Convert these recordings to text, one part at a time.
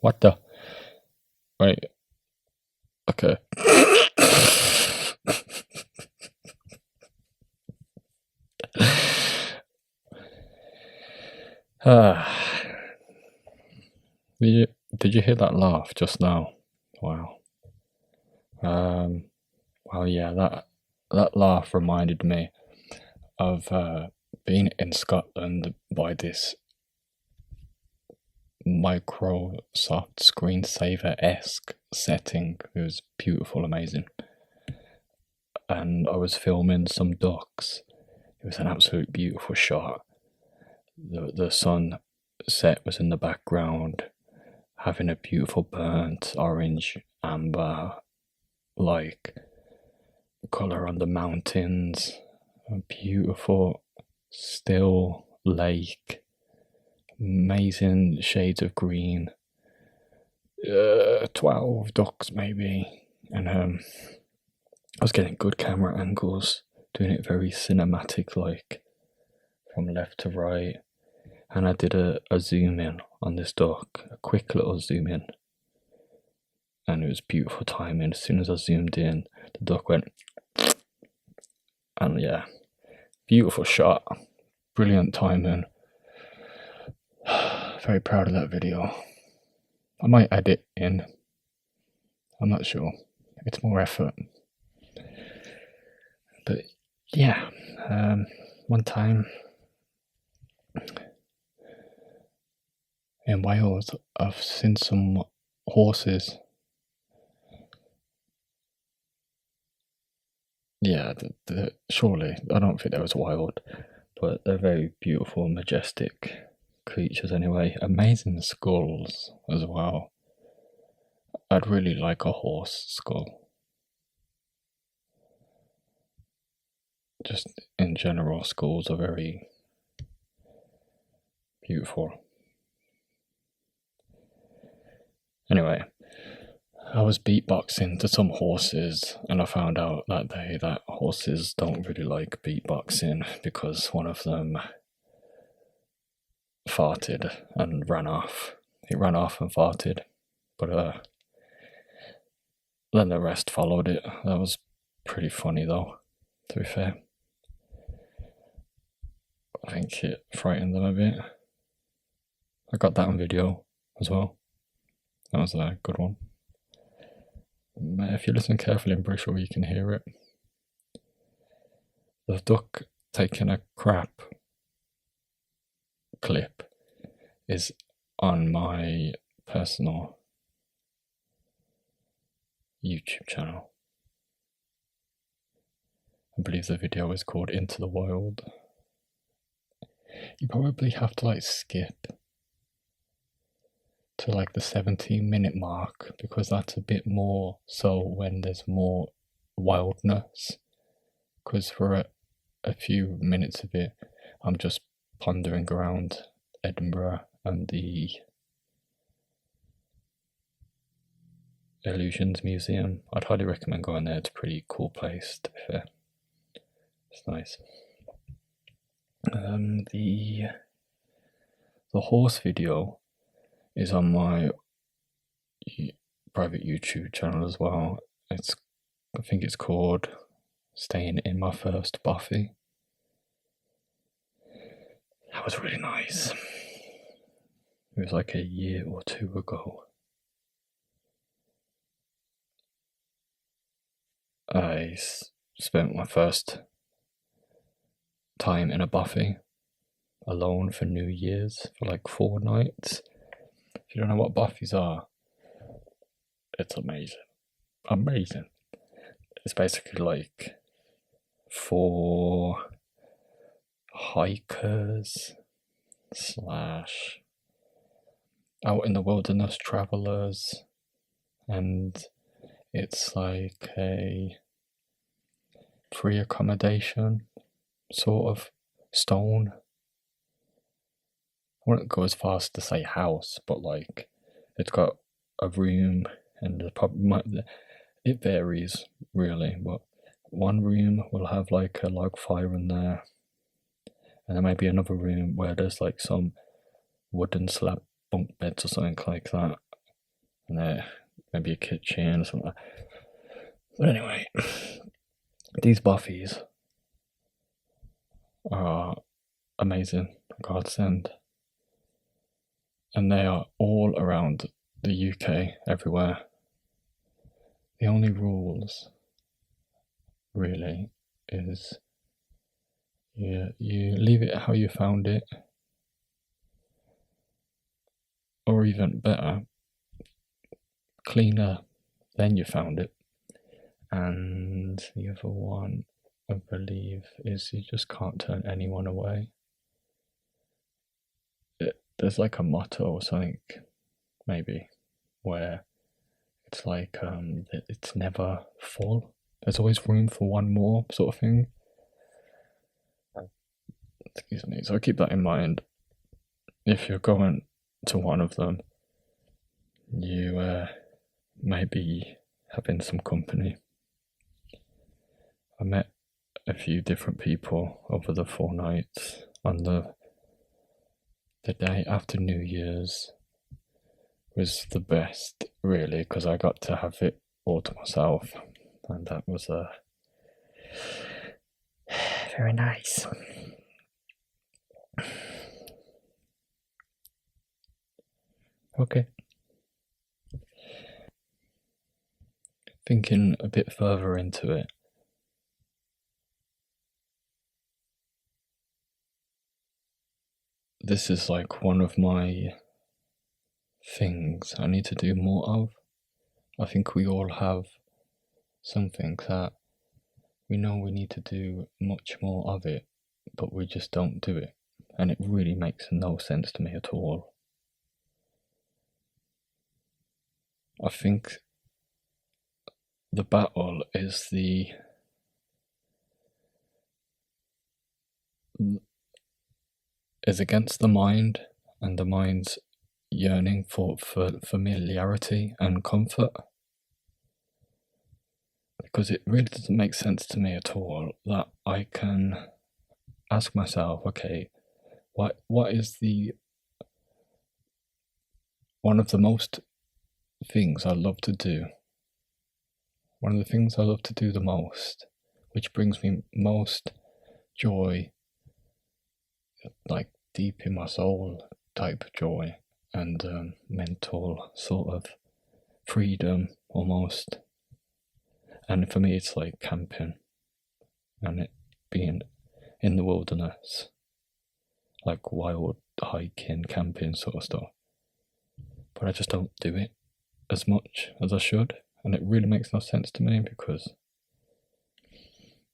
What the? Wait. Okay. Ah. Did you hear that laugh just now? Wow. Well, yeah, that laugh reminded me of being in Scotland by this Microsoft screensaver-esque setting. It was beautiful, amazing. And I was filming some ducks. It was an absolute beautiful shot. The sunset was in the background, having a beautiful burnt orange amber like colour on the mountains, a beautiful still lake, amazing shades of green, 12 ducks maybe, and I was getting good camera angles, doing it very cinematic like, from left to right, and I did a zoom in on this duck, a quick little zoom in, and it was beautiful timing. As soon as I zoomed in, the duck went, and yeah, beautiful shot, brilliant timing. Very proud of that video. I might edit in, I'm not sure, it's more effort. But yeah, one time in Wales, I've seen some horses. Yeah, surely, I don't think they was wild, but they're very beautiful, majestic creatures anyway. Amazing skulls as well. I'd really like a horse skull. Just in general, skulls are very beautiful. Anyway, I was beatboxing to some horses, and I found out that day that horses don't really like beatboxing because one of them farted and ran off. He ran off and farted, but then the rest followed it. That was pretty funny though, to be fair. I think it frightened them a bit. I got that on video as well. That was a good one. If you listen carefully, I'm pretty sure you can hear it. The duck taking a crap clip is on my personal YouTube channel. I believe the video is called Into the Wild. You probably have to like skip to like the 17-minute mark because that's a bit more so when there's more wildness, because for a few minutes of it I'm just pondering around Edinburgh and the Illusions Museum. I'd highly recommend going there. It's a pretty cool place, to be fair. It's nice. The horse video is on my private YouTube channel as well. I think it's called Staying in My First Buffy. That was really nice. It was like a year or two ago. I spent my first time in a buffet alone for New Year's for like 4 nights. If you don't know what buffies are, it's amazing. Amazing. It's basically like for hikers / out in the wilderness travelers, and it's like a free accommodation sort of stone. I wouldn't go as far as to say house, but like it's got a room, and it varies really, but one room will have like a log fire in there, and there might be another room where there's like some wooden slab bunk beds or something like that, and maybe a kitchen or something like that. But anyway, these buffies are amazing, godsend, and they are all around the UK, everywhere. The only rules, really, is you leave it how you found it, or even better, cleaner than you found it. And the other one, I believe, is you just can't turn anyone away. There's like a motto or something, maybe, where it's like it's never full. There's always room for one more, sort of thing. Excuse me. So keep that in mind. If you're going to one of them, you may be having some company. I met a few different people over the 4 nights. On the day after New Year's was the best, really, because I got to have it all to myself, and that was very nice. Okay. Thinking a bit further into it, this is like one of my things I need to do more of. I think we all have something that we know we need to do much more of it, but we just don't do it. And it really makes no sense to me at all. I think the battle is against the mind and the mind's yearning for familiarity and comfort. Because it really doesn't make sense to me at all that I can ask myself, okay, what is one of the most things I love to do? One of the things I love to do the most, which brings me most joy, like deep in my soul type joy, and mental sort of freedom almost. And for me, it's like camping, and it being in the wilderness, like wild hiking, camping sort of stuff. But I just don't do it as much as I should, and it really makes no sense to me, because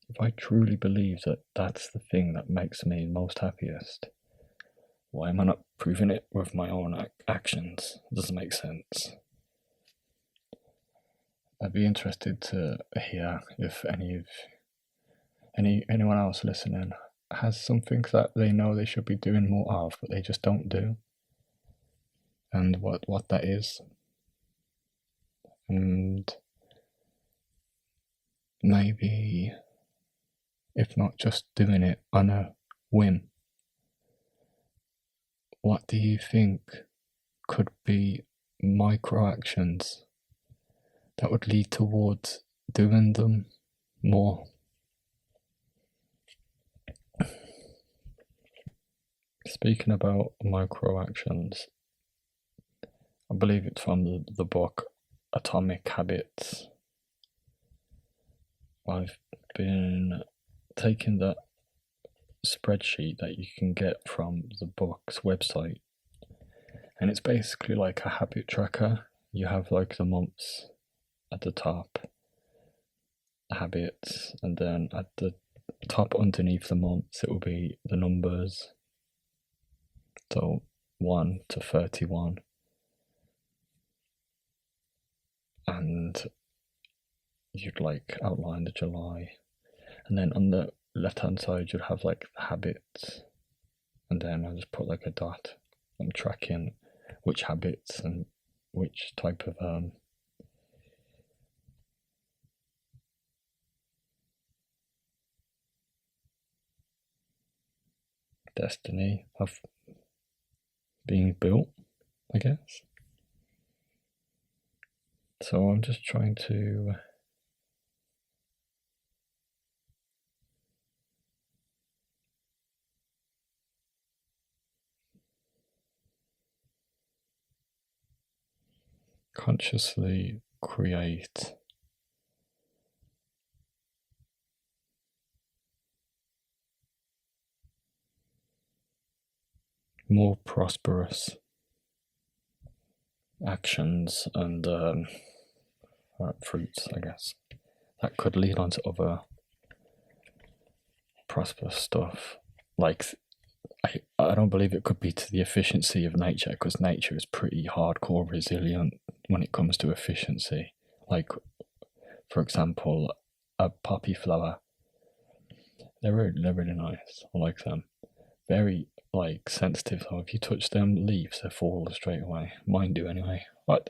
if I truly believe that that's the thing that makes me most happiest, why am I not proving it with my own actions? It doesn't make sense. I'd be interested to hear if anyone else listening has something that they know they should be doing more of, but they just don't do, and what that is. And maybe, if not just doing it on a whim, what do you think could be micro actions that would lead towards doing them more? Speaking about micro actions, I believe it's from the book Atomic Habits. I've been taking that spreadsheet that you can get from the book's website, and it's basically like a habit tracker. You have like the months at the top, habits, and then at the top underneath the months it will be the numbers, so 1 to 31, and you'd like outline the July, and then on the left hand side you'd have like the habits, and then I just put like a dot. I'm tracking which habits and which type of destiny of being built, I guess. So I'm just trying to consciously create more prosperous actions and fruits, I guess, that could lead on to other prosperous stuff. Like, I don't believe it could be to the efficiency of nature, because nature is pretty hardcore resilient when it comes to efficiency. Like, for example, a poppy flower. They're really nice. I like them. Very like sensitive. So if you touch them leaves, they fall straight away. Mine do anyway. But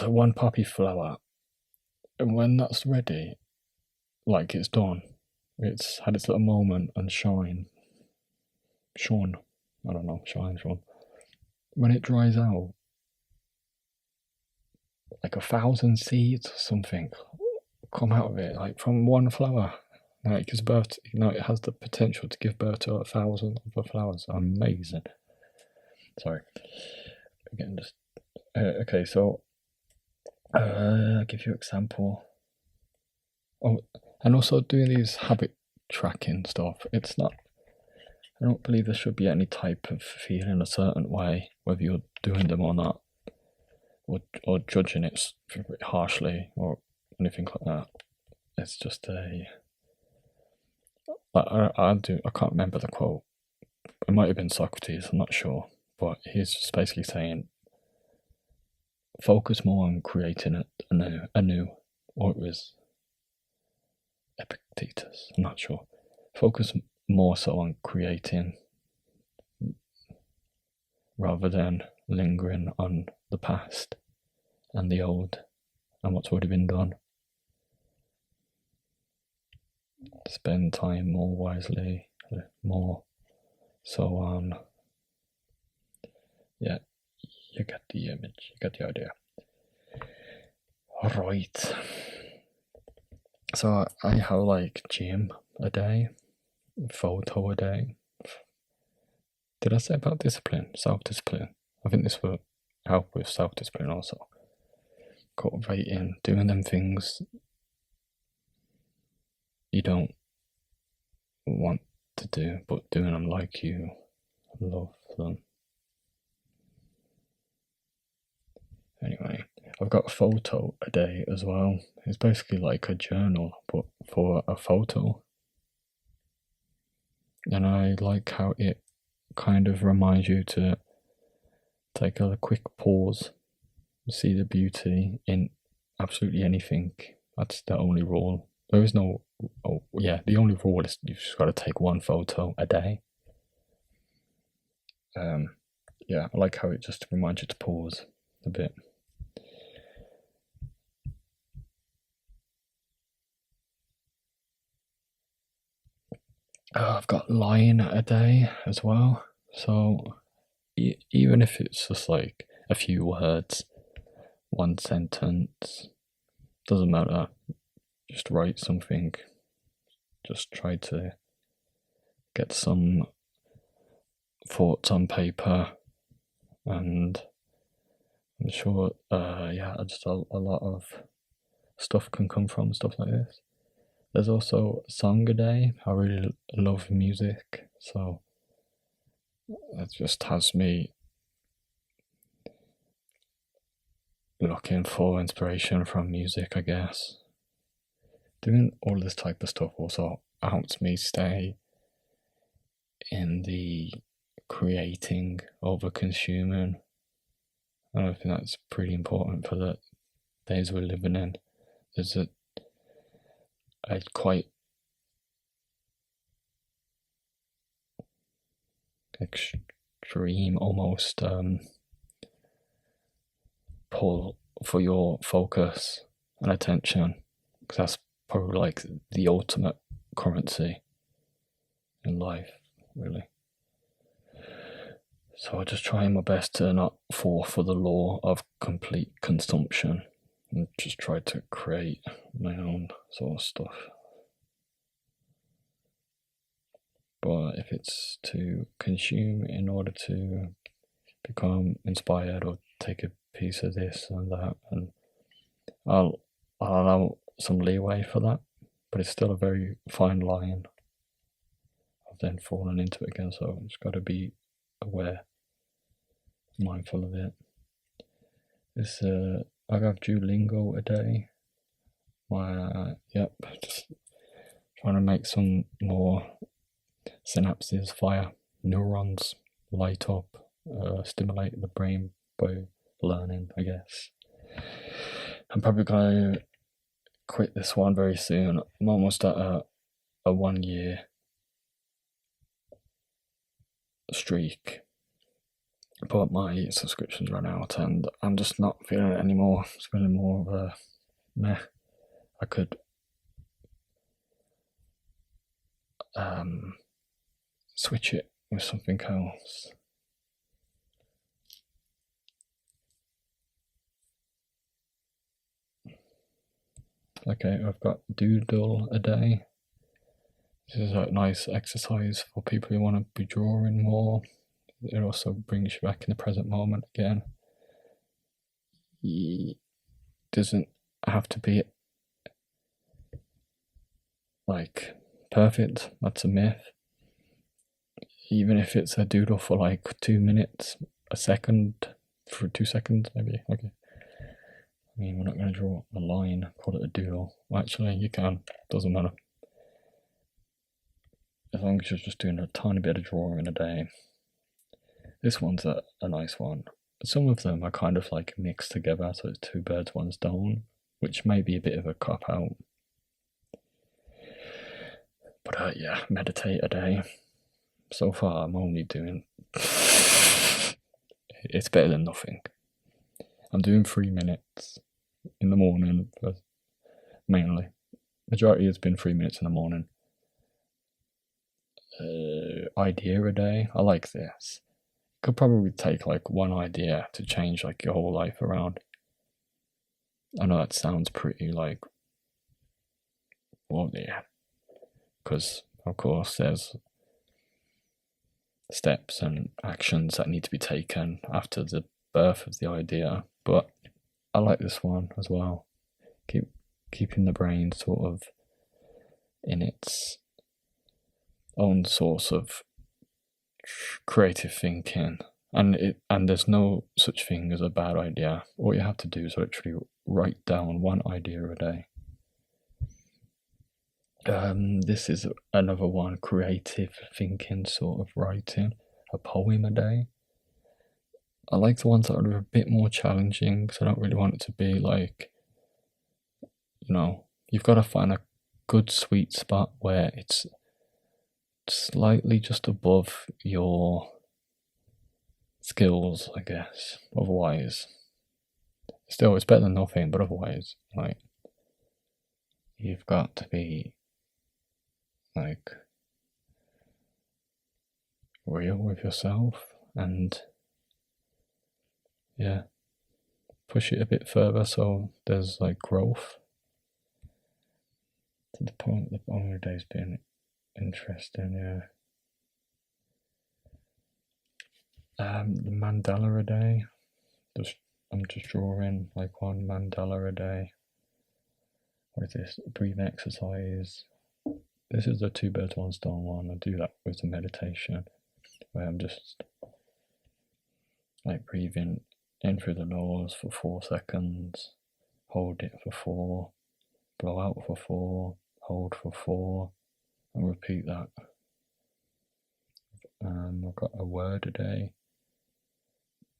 one poppy flower, and when that's ready, like it's done, it's had its little moment and shone. I don't know, shine. When it dries out, like 1,000 seeds or something come out of it, like from one flower. Like, it gives birth to, it has the potential to give birth to 1,000 other flowers. Amazing. Sorry. Again, just okay. So, I'll give you an example. Oh, and also doing these habit tracking stuff. It's not. I don't believe there should be any type of feeling a certain way, whether you're doing them or not, or judging it harshly or anything like that. It's just a. I can't remember the quote. It might have been Socrates. I'm not sure, but he's just basically saying, focus more on creating a new, or it was Epictetus. I'm not sure. Focus more so on creating rather than lingering on the past and the old and what's already been done. Spend time more wisely, more so on. Yeah, you get the image, you get the idea. Alright. So I have like gym a day, photo a day. Did I say about discipline? Self-discipline. I think this will help with self-discipline also. Cultivating, doing them things you don't want to do, but doing them like you love them. Anyway, I've got a photo a day as well. It's basically like a journal, but for a photo. And I like how it kind of reminds you to take a quick pause, see the beauty in absolutely anything. That's the only rule. There is no. Oh, yeah, the only rule is you've just got to take one photo a day. Yeah, I like how it just reminds you to pause a bit. I've got line a day as well. So even if it's just like a few words, one sentence, doesn't matter. Just write something. Just try to get some thoughts on paper, and I'm sure, just a lot of stuff can come from stuff like this. There's also a song a day. I really love music, so that just has me looking for inspiration from music, I guess. Doing all this type of stuff also helps me stay in the creating over consuming. And I think that's pretty important for the days we're living in. There's a quite extreme almost pull for your focus and attention, because that's probably like the ultimate currency in life, really. So I just try my best to not fall for the law of complete consumption and just try to create my own sort of stuff. But if it's to consume in order to become inspired or take a piece of this and that, and I'll allow some leeway for that, but it's still a very fine line of then falling into it again. So it's got to be aware, mindful of it. This I have Duolingo a day. Just trying to make some more synapses fire, neurons light up, stimulate the brain by learning, I guess. I'm probably going to quit this one very soon. I'm almost at a 1 year streak, but my subscriptions run out and I'm just not feeling it anymore. It's feeling more of a meh. I could switch it with something else. Okay, I've got Doodle a day. This is a nice exercise for people who want to be drawing more. It also brings you back in the present moment again. It doesn't have to be like perfect, that's a myth. Even if it's a doodle for like 2 minutes, a second, for 2 seconds maybe, okay. I mean, we're not going to draw a line, call it a doodle. Well, actually, you can, doesn't matter. As long as you're just doing a tiny bit of drawing a day. This one's a nice one. Some of them are kind of like mixed together, so it's 2 birds, 1 stone, which may be a bit of a cop out. But yeah, meditate a day. So far, I'm only doing. It's better than nothing. I'm doing 3 minutes in the morning, mainly. Majority has been 3 minutes in the morning. Idea a day. I like this. Could probably take like 1 idea to change like your whole life around. I know that sounds pretty like, well, yeah, because of course there's steps and actions that need to be taken after the birth of the idea, but I like this one as well. Keeping the brain sort of in its own source of creative thinking, and there's no such thing as a bad idea. All you have to do is literally write down 1 idea a day. This is another one, creative thinking, sort of writing a poem a day. I like the ones that are a bit more challenging, because I don't really want it to be like, you've got to find a good sweet spot where it's slightly just above your skills, I guess. Otherwise, still, it's better than nothing, but otherwise, like, you've got to be like real with yourself and yeah, push it a bit further so there's like growth. To the point the only day's been interesting, yeah. The mandala a day. I'm just drawing like 1 mandala a day. What is this? Breathing exercise. This is the 2 birds, 1 stone one. I do that with the meditation, where I'm just like breathing in through the nose for 4 seconds, hold it for 4, blow out for 4, hold for 4, and repeat that. I've got a word a day.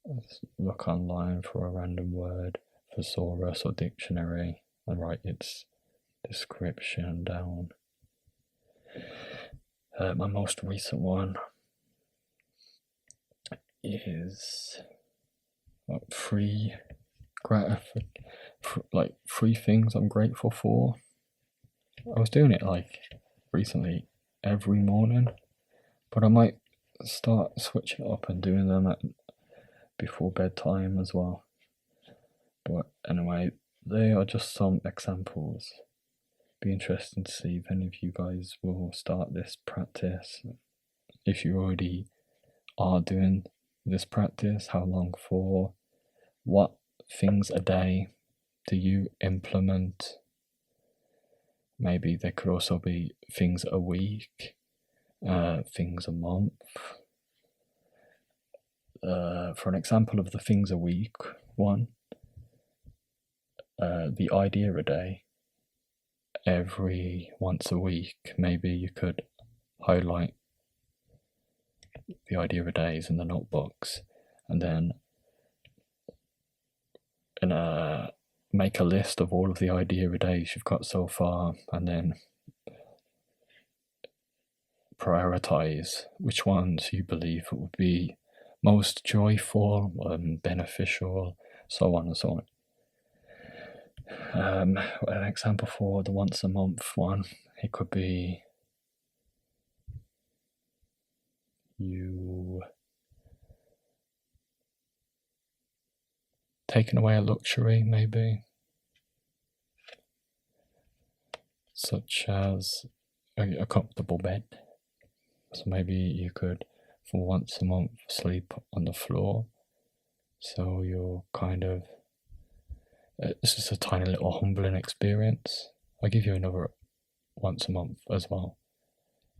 Let's look online for a random word, thesaurus or dictionary, and write its description down. My most recent one is 3 things I'm grateful for. I was doing it like recently every morning, but I might start switching it up and doing them before bedtime as well. But anyway, they are just some examples. Be interesting to see if any of you guys will start this practice. If you already are doing this practice, how long for? What things a day do you implement? Maybe there could also be things a week, things a month. For an example of the things a week one, the idea a day. Every once a week, maybe you could highlight the idea of days in the notebooks, and then make a list of all of the idea of days you've got so far, and then prioritize which ones you believe would be most joyful and beneficial, so on and so on. An example for the once a month one, it could be you taking away a luxury, maybe, such as a comfortable bed. So maybe you could, for once a month, sleep on the floor. So you're kind of, it's just a tiny little humbling experience. I'll give you another once a month as well.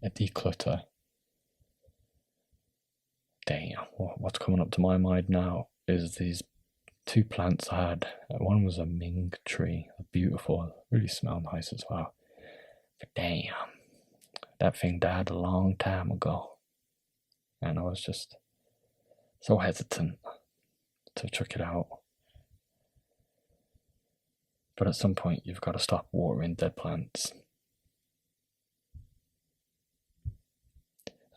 A declutter. Damn, what's coming up to my mind now is these 2 plants I had. One was a Ming tree, beautiful, really smelled nice as well. But damn, that thing died a long time ago. And I was just so hesitant to chuck it out. But at some point, you've got to stop watering dead plants.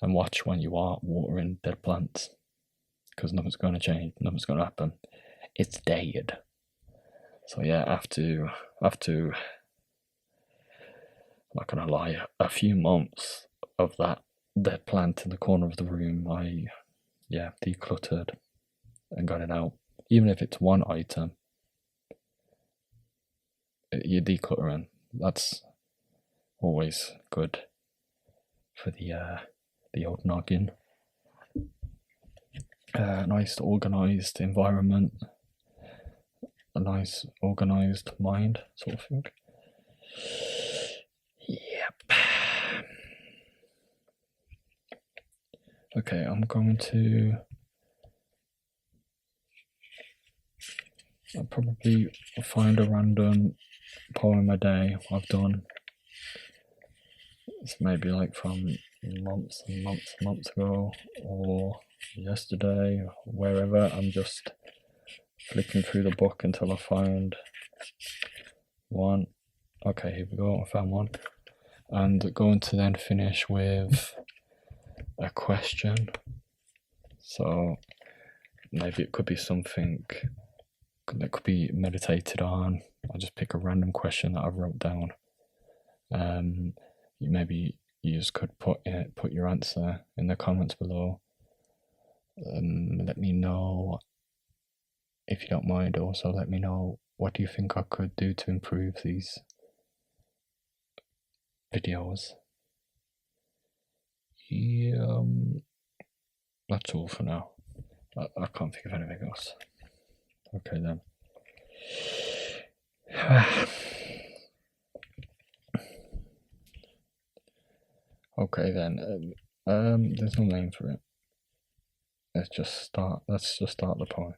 And watch when you are watering dead plants, because nothing's going to change, nothing's going to happen. It's dead. So yeah, after I'm not gonna lie, a few months of that dead plant in the corner of the room, I decluttered and got it out. Even if it's one item, you're decluttering. That's always good for the old noggin. Nice organised environment, a nice organised mind, sort of thing. Yep. Okay, I'm going to I'll probably find a random poem a day I've done. It's maybe like from months and months and months ago, or yesterday, or wherever. I'm just flicking through the book until I find one. Okay, here we go, I found one. And going to then finish with a question. So maybe it could be something that could be meditated on. I'll just pick a random question that I wrote down. Maybe you just could put your answer in the comments below. Let me know, if you don't mind. Also, let me know what do you think I could do to improve these videos. Yeah, that's all for now. I can't think of anything else. Okay then. Okay then. There's no name for it. Let's just start the poem.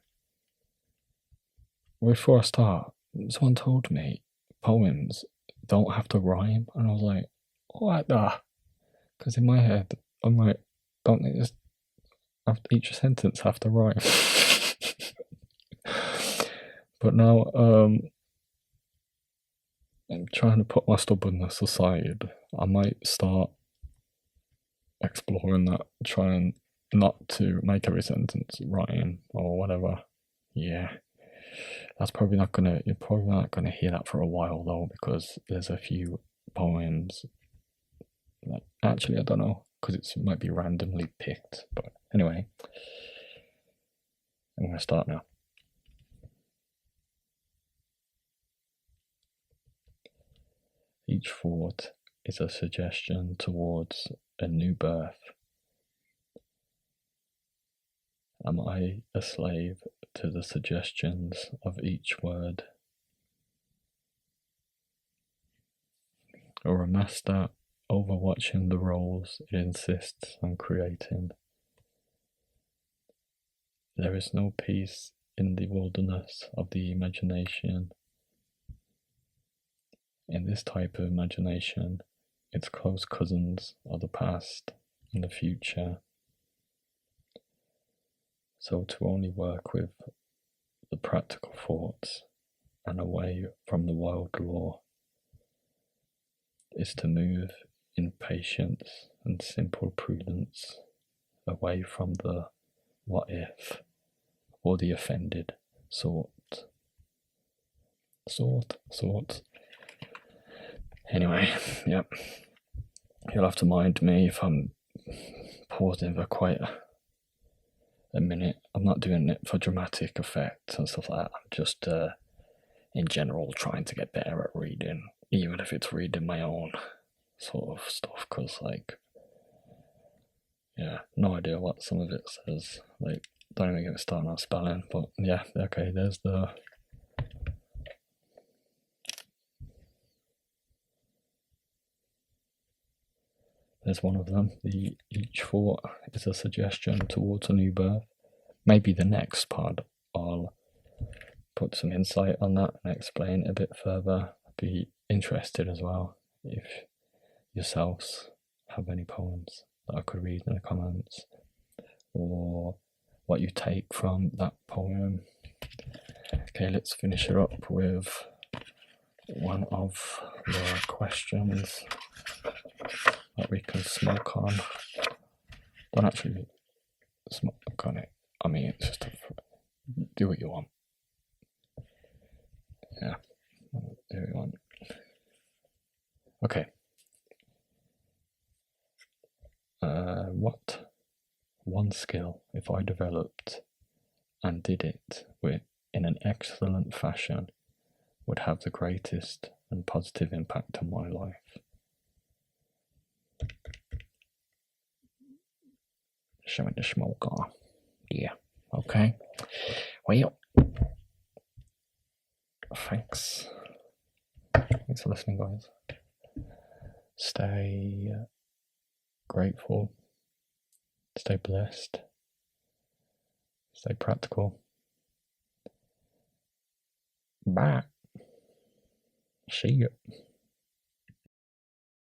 Before I start, someone told me poems don't have to rhyme, and I was like, what the? Because in my head, I'm like, don't they just each sentence have to rhyme? But now, I'm trying to put my stubbornness aside. I might start exploring that, trying not to make every sentence rhyme or whatever. Yeah, you're probably not gonna hear that for a while though, because there's a few poems that actually, I don't know, because it might be randomly picked. But anyway, I'm going to start now. Each thought is a suggestion towards a new birth. Am I a slave to the suggestions of each word, or a master overwatching the roles it insists on creating? There is no peace in the wilderness of the imagination. In this type of imagination, its close cousins are the past and the future. So to only work with the practical thoughts and away from the wild law is to move in patience and simple prudence away from the what if or the offended sort. Anyway, yep. You'll have to mind me if I'm pausing for quite a minute. I'm not doing it for dramatic effect and stuff like that. I'm just, in general, trying to get better at reading, even if it's reading my own sort of stuff, because, like, yeah, no idea what some of it says. Like, don't even get me started on spelling, but yeah, okay, there's one of them. Each thought is a suggestion towards a new birth. Maybe the next part I'll put some insight on that and explain it a bit further. I'd be interested as well if yourselves have any poems that I could read in the comments, or what you take from that poem. Okay, let's finish it up with one of the questions that we can smoke on. Don't actually smoke on it. I mean, it's just do what you want. Yeah, do what you want. Okay. What one skill, if I developed and did it in an excellent fashion, would have the greatest and positive impact on my life? Showing the smoke on. Yeah. Okay. Well, thanks. Thanks for listening, guys. Stay grateful. Stay blessed. Stay practical. Bye. See you.